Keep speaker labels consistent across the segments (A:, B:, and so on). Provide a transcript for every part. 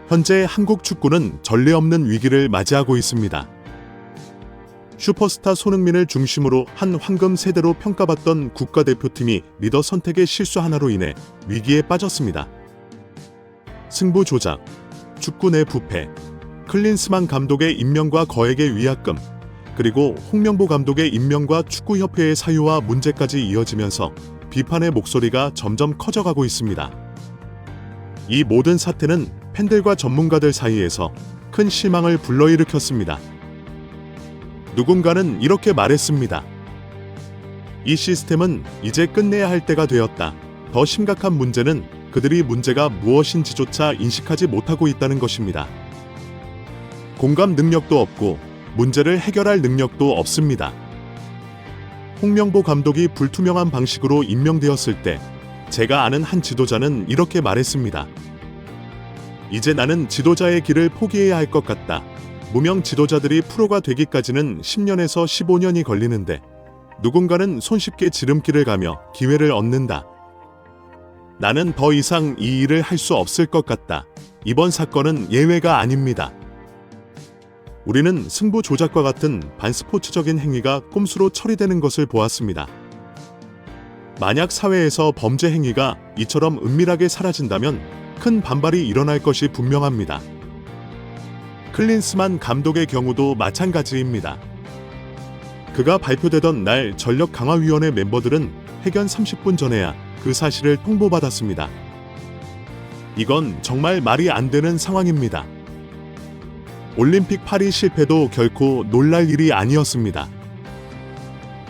A: 현재 한국 축구는 전례 없는 위기를 맞이하고 있습니다. 슈퍼스타 손흥민을 중심으로 한 황금 세대로 평가받던 국가대표팀이 리더 선택의 실수 하나로 인해 위기에 빠졌습니다. 승부 조작, 축구 내 부패, 클린스만 감독의 임명과 거액의 위약금, 그리고 홍명보 감독의 임명과 축구협회의 사유와 문제까지 이어지면서 비판의 목소리가 점점 커져가고 있습니다. 이 모든 사태는 팬들과 전문가들 사이에서 큰 실망을 불러일으켰습니다. 누군가는 이렇게 말했습니다. 이 시스템은 이제 끝내야 할 때가 되었다. 더 심각한 문제는 그들이 문제가 무엇인지조차 인식하지 못하고 있다는 것입니다. 공감 능력도 없고 문제를 해결할 능력도 없습니다. 홍명보 감독이 불투명한 방식으로 임명되었을 때 제가 아는 한 지도자는 이렇게 말했습니다. 이제 나는 지도자의 길을 포기해야 할 것 같다. 무명 지도자들이 프로가 되기까지는 10년에서 15년이 걸리는데 누군가는 손쉽게 지름길을 가며 기회를 얻는다. 나는 더 이상 이 일을 할 수 없을 것 같다. 이번 사건은 예외가 아닙니다. 우리는 승부 조작과 같은 반스포츠적인 행위가 꼼수로 처리되는 것을 보았습니다. 만약 사회에서 범죄 행위가 이처럼 은밀하게 사라진다면 큰 반발이 일어날 것이 분명합니다. 클린스만 감독의 경우도 마찬가지입니다. 그가 발표되던 날 전력강화위원회 멤버들은 회견 30분 전에야 그 사실을 통보받았습니다. 이건 정말 말이 안 되는 상황입니다. 올림픽 파리 실패도 결코 놀랄 일이 아니었습니다.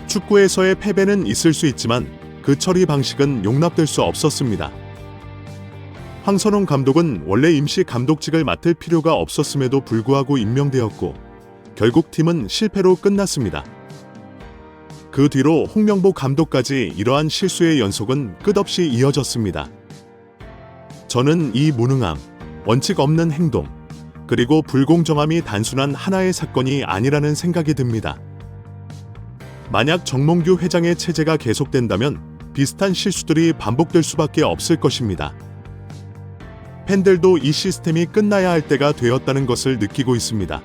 A: 축구에서의 패배는 있을 수 있지만 그 처리 방식은 용납될 수 없었습니다. 황선홍 감독은 원래 임시 감독직을 맡을 필요가 없었음에도 불구하고 임명되었고 결국 팀은 실패로 끝났습니다. 그 뒤로 홍명보 감독까지 이러한 실수의 연속은 끝없이 이어졌습니다. 저는 이 무능함, 원칙 없는 행동, 그리고 불공정함이 단순한 하나의 사건이 아니라는 생각이 듭니다. 만약 정몽규 회장의 체제가 계속된다면 비슷한 실수들이 반복될 수밖에 없을 것입니다. 팬들도 이 시스템이 끝나야 할 때가 되었다는 것을 느끼고 있습니다.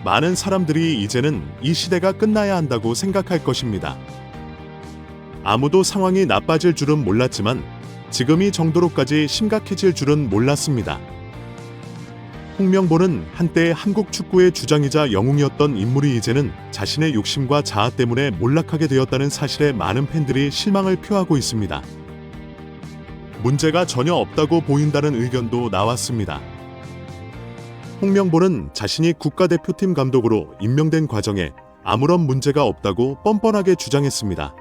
A: 많은 사람들이 이제는 이 시대가 끝나야 한다고 생각할 것입니다. 아무도 상황이 나빠질 줄은 몰랐지만 지금 이 정도로까지 심각해질 줄은 몰랐습니다. 홍명보는 한때 한국 축구의 주장이자 영웅이었던 인물이 이제는 자신의 욕심과 자아 때문에 몰락하게 되었다는 사실에 많은 팬들이 실망을 표하고 있습니다. 문제가 전혀 없다고 보인다는 의견도 나왔습니다. 홍명보는 자신이 국가대표팀 감독으로 임명된 과정에 아무런 문제가 없다고 뻔뻔하게 주장했습니다.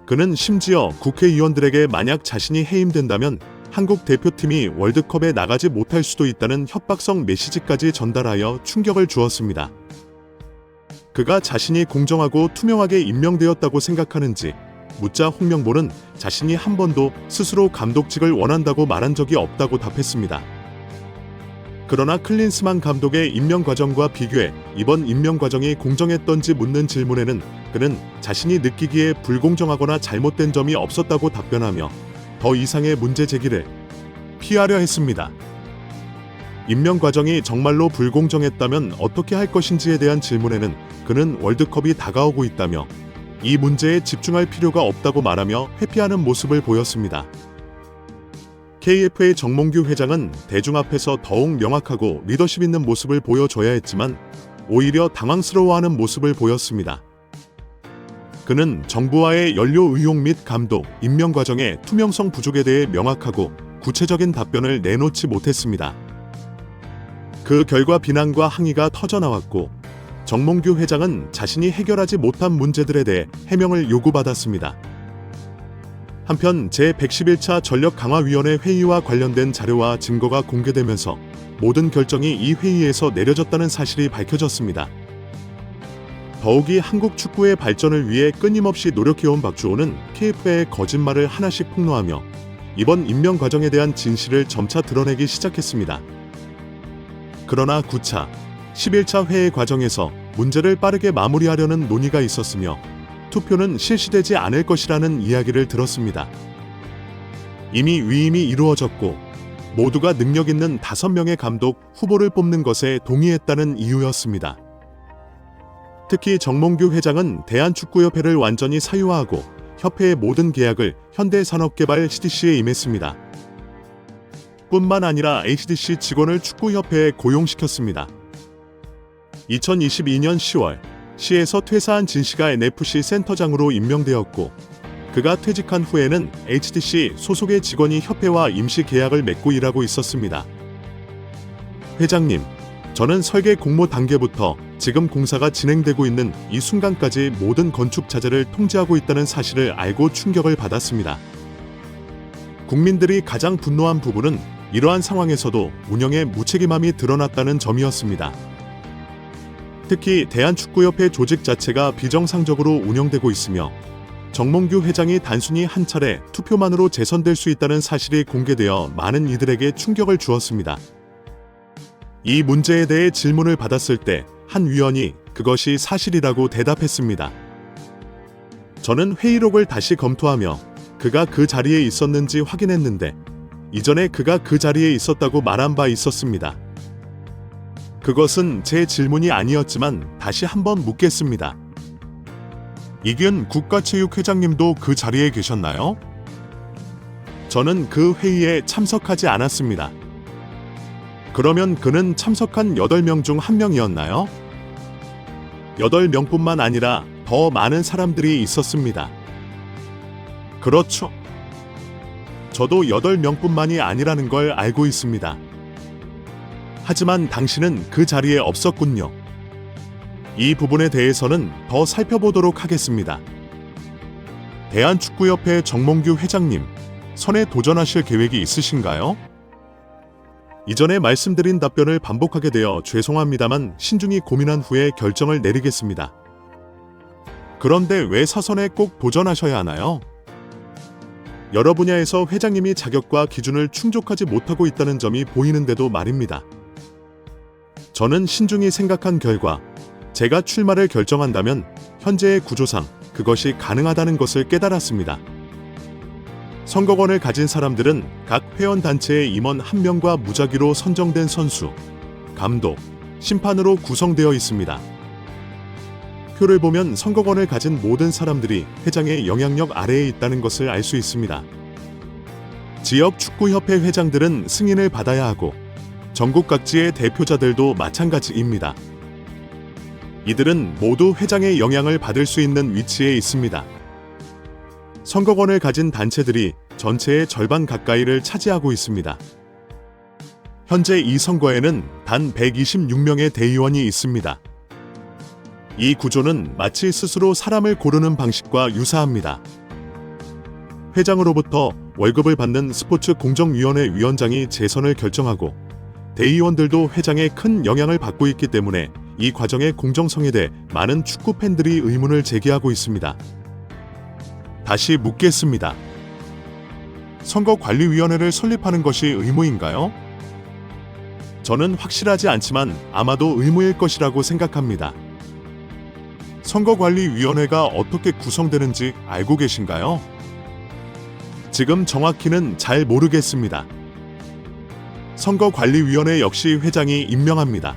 A: 그는 심지어 국회의원들에게 만약 자신이 해임된다면 한국 대표팀이 월드컵에 나가지 못할 수도 있다는 협박성 메시지까지 전달하여 충격을 주었습니다. 그가 자신이 공정하고 투명하게 임명되었다고 생각하는지 묻자 홍명보는 자신이 한 번도 스스로 감독직을 원한다고 말한 적이 없다고 답했습니다. 그러나 클린스만 감독의 임명 과정과 비교해 이번 임명 과정이 공정했던지 묻는 질문에는 그는 자신이 느끼기에 불공정하거나 잘못된 점이 없었다고 답변하며 더 이상의 문제 제기를 피하려 했습니다. 임명 과정이 정말로 불공정했다면 어떻게 할 것인지에 대한 질문에는 그는 월드컵이 다가오고 있다며 이 문제에 집중할 필요가 없다고 말하며 회피하는 모습을 보였습니다. KFA 정몽규 회장은 대중 앞에서 더욱 명확하고 리더십 있는 모습을 보여줘야 했지만 오히려 당황스러워하는 모습을 보였습니다. 그는 정부와의 연료 의혹 및 감독, 임명 과정의 투명성 부족에 대해 명확하고 구체적인 답변을 내놓지 못했습니다. 그 결과 비난과 항의가 터져나왔고 정몽규 회장은 자신이 해결하지 못한 문제들에 대해 해명을 요구받았습니다. 한편 제111차 전력강화위원회 회의와 관련된 자료와 증거가 공개되면서 모든 결정이 이 회의에서 내려졌다는 사실이 밝혀졌습니다. 더욱이 한국 축구의 발전을 위해 끊임없이 노력해온 박주호는 KFA의 거짓말을 하나씩 폭로하며 이번 임명 과정에 대한 진실을 점차 드러내기 시작했습니다. 그러나 9차, 11차 회의 과정에서 문제를 빠르게 마무리하려는 논의가 있었으며 투표는 실시되지 않을 것이라는 이야기를 들었습니다. 이미 위임이 이루어졌고 모두가 능력 있는 5명의 감독 후보를 뽑는 것에 동의했다는 이유였습니다. 특히 정몽규 회장은 대한축구협회를 완전히 사유화하고 협회의 모든 계약을 현대산업개발 CDC에 임했습니다. 뿐만 아니라 HDC 직원을 축구협회에 고용시켰습니다. 2022년 10월 시에서 퇴사한 진 씨가 NFC 센터장으로 임명되었고, 그가 퇴직한 후에는 HDC 소속의 직원이 협회와 임시 계약을 맺고 일하고 있었습니다. 회장님, 저는 설계 공모 단계부터 지금 공사가 진행되고 있는 이 순간까지 모든 건축 자재를 통제하고 있다는 사실을 알고 충격을 받았습니다. 국민들이 가장 분노한 부분은 이러한 상황에서도 운영의 무책임함이 드러났다는 점이었습니다. 특히 대한축구협회 조직 자체가 비정상적으로 운영되고 있으며 정몽규 회장이 단순히 한 차례 투표만으로 재선될 수 있다는 사실이 공개되어 많은 이들에게 충격을 주었습니다. 이 문제에 대해 질문을 받았을 때 한 위원이 그것이 사실이라고 대답했습니다. 저는 회의록을 다시 검토하며 그가 그 자리에 있었는지 확인했는데 이전에 그가 그 자리에 있었다고 말한 바 있었습니다. 그것은 제 질문이 아니었지만 다시 한번 묻겠습니다. 이균 국가체육회장님도 그 자리에 계셨나요? 저는 그 회의에 참석하지 않았습니다. 그러면 그는 참석한 8명 중 1명이었나요? 8명뿐만 아니라 더 많은 사람들이 있었습니다. 그렇죠. 저도 8명뿐만이 아니라는 걸 알고 있습니다. 하지만 당신은 그 자리에 없었군요. 이 부분에 대해서는 더 살펴보도록 하겠습니다. 대한축구협회 정몽규 회장님, 선에 도전하실 계획이 있으신가요? 이전에 말씀드린 답변을 반복하게 되어 죄송합니다만 신중히 고민한 후에 결정을 내리겠습니다. 그런데 왜 사선에 꼭 도전하셔야 하나요? 여러 분야에서 회장님이 자격과 기준을 충족하지 못하고 있다는 점이 보이는데도 말입니다. 저는 신중히 생각한 결과 제가 출마를 결정한다면 현재의 구조상 그것이 가능하다는 것을 깨달았습니다. 선거권을 가진 사람들은 각 회원단체의 임원 1명과 무작위로 선정된 선수, 감독, 심판으로 구성되어 있습니다. 표를 보면 선거권을 가진 모든 사람들이 회장의 영향력 아래에 있다는 것을 알 수 있습니다. 지역 축구협회 회장들은 승인을 받아야 하고 전국 각지의 대표자들도 마찬가지입니다. 이들은 모두 회장의 영향을 받을 수 있는 위치에 있습니다. 선거권을 가진 단체들이 전체의 절반 가까이를 차지하고 있습니다. 현재 이 선거에는 단 126명의 대의원이 있습니다. 이 구조는 마치 스스로 사람을 고르는 방식과 유사합니다. 회장으로부터 월급을 받는 스포츠 공정위원회 위원장이 재선을 결정하고 대의원들도 회장의 큰 영향을 받고 있기 때문에 이 과정의 공정성에 대해 많은 축구 팬들이 의문을 제기하고 있습니다. 다시 묻겠습니다. 선거관리위원회를 설립하는 것이 의무인가요? 저는 확실하지 않지만 아마도 의무일 것이라고 생각합니다. 선거관리위원회가 어떻게 구성되는지 알고 계신가요? 지금 정확히는 잘 모르겠습니다. 선거관리위원회 역시 회장이 임명합니다.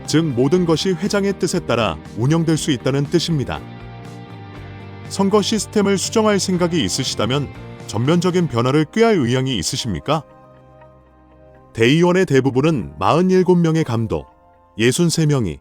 A: 즉 모든 것이 회장의 뜻에 따라 운영될 수 있다는 뜻입니다. 선거 시스템을 수정할 생각이 있으시다면 전면적인 변화를 꾀할 의향이 있으십니까? 대의원의 대부분은 47명의 감독, 63명이